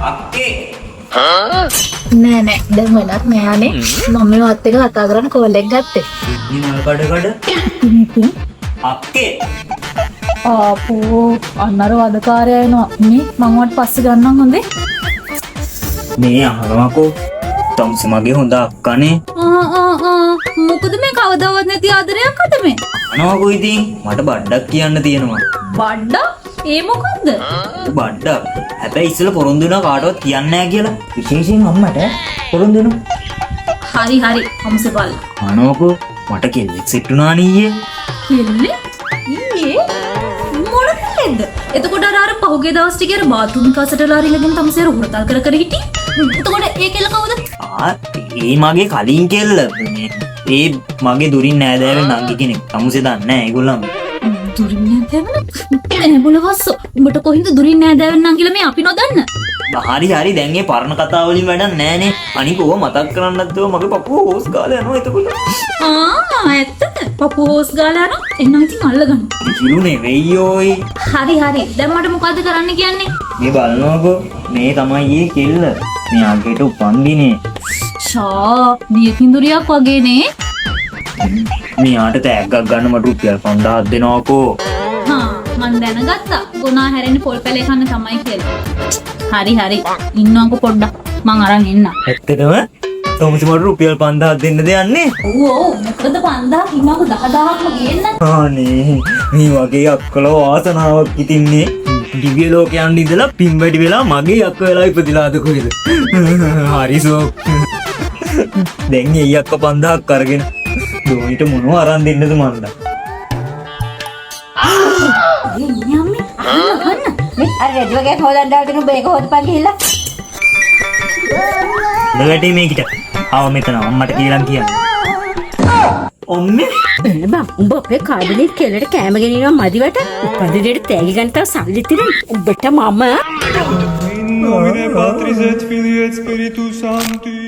අක්කේ නෑ නෑ දැන් වෙලක් නෑනේ මම මේවත් එක කතා කරන්න කෝල් එක ගත්තේ නිනල් කඩ අක්කේ ආපෝ අන්නර වදකාරය එනවා මේ මං වට පස්සේ ගන්නම් හොඳේ මේ අහනවාකෝ තම්සි මගේ හොඳ අක්කනේ මොකද මේ කවදාවත් නැති ආදරයක් අද මේ අනවාකෝ ඉතින් මට බඩ්ඩක් කියන්න තියෙනවා බඩ්ඩක් ඒ මොකද්ද බඩ්ඩක් හැබැයි ඉස්සෙල්ලා පොරොන්දු වෙනවා කාටවත් කියන්නේ නැහැ කියලා විශේෂයෙන් අම්මට පොරොන්දු වෙනවා හරි හරි හම්සපල් අනවාකෝ මට කෙල්ලෙක් සෙට් වුණා නීයේ කෙල්ලේ ඊයේ මොන කෙල්ලෙක්ද එතකොට අර පහුගිය දවස් ටිකේ අර බාත්රූම් කාසටලා අරිනගෙන තමයි අර හොරතල් කර කර හිටියේ එතකොට ඒ කෙල්ල කවුද ඒ මගේ කලින් කෙල්ල ඒ මගේ දුරින් නෑදෑව නංගි කෙනෙක් තමුසේ දන්නේ නැහැ ඒගොල්ලන් දුරින් නෑදෑවන බොලවස්සෝ උඹට කොහින්ද දුරින් නෑදෑවෙන් නම් කියලා මේ අපි නොදන්න හරි හරි දැන් ඒ පරණ කතා වලින් වැඩක් නෑනේ අනික ඕව මතක් කරන්නත් ඕව මගේ පපුව හොස් ගාලා යනවා එතකොට ඇත්තද පපුව හොස් ගාලා යනවා එන්නම් ඉතින් අල්ලගන්න කිලු නෙවෙයි ඔයි හරි හරි දැන් මට මොකද්ද කරන්න කියන්නේ මේ බලනකො මේ තමයි ඊ කෙල්ල මේ අගේට උපන්දිනේ ෂා දියකින්දුරියක් වගේනේ මෙයාට තෑග්ගක් ගන්න මට රුපියල් 5000ක් දෙනවකෝ මන් දැනගත්තා ගුණා හැරෙන්නේ පොල් පැලේ කන්න තමයි කියලා හරි හරි ඉන්නවකෝ පොඩ්ඩක් මං අරන් එන්න ඇත්තටම තොමසි මට රුපියල් 5000ක් දෙන්නද යන්නේ ඔව් මොකද 5000ක් ඉන්නවකෝ 10000ක්ම ගේන්න අනේ මේ වගේ අක්කල වාසනාවක් ඉතින්නේ දිව්‍ය ලෝකයන් ඉඳලා පින්වැටි වෙලා මගේ අක්ක වෙලා ඉපදිලාද කොහෙද හරිසෝ දැන් ඒ අක්ක 5000ක් අරගෙන දෝනිට මොනව අරන් දෙන්නද මන්ද යම්මේ අහන්න මේ අර රෙඩියෝ එකේ හොදන්න දාගෙන උඹ ඒක හොදපන් ගිහිල්ලා. දෙවැටි මේකට ආව මෙතන අම්මට කියලා කියන්න ඔම්මේ එන්න බං උඹ අපේ කාඩුනේ කෙලට කැම ගෙනිනවා මදිවට උපදිනේට තෑගි ගන්න තව සල්ලි තිරෙන උඹට මම In nomine Patris et Filii et Spiritus Sancti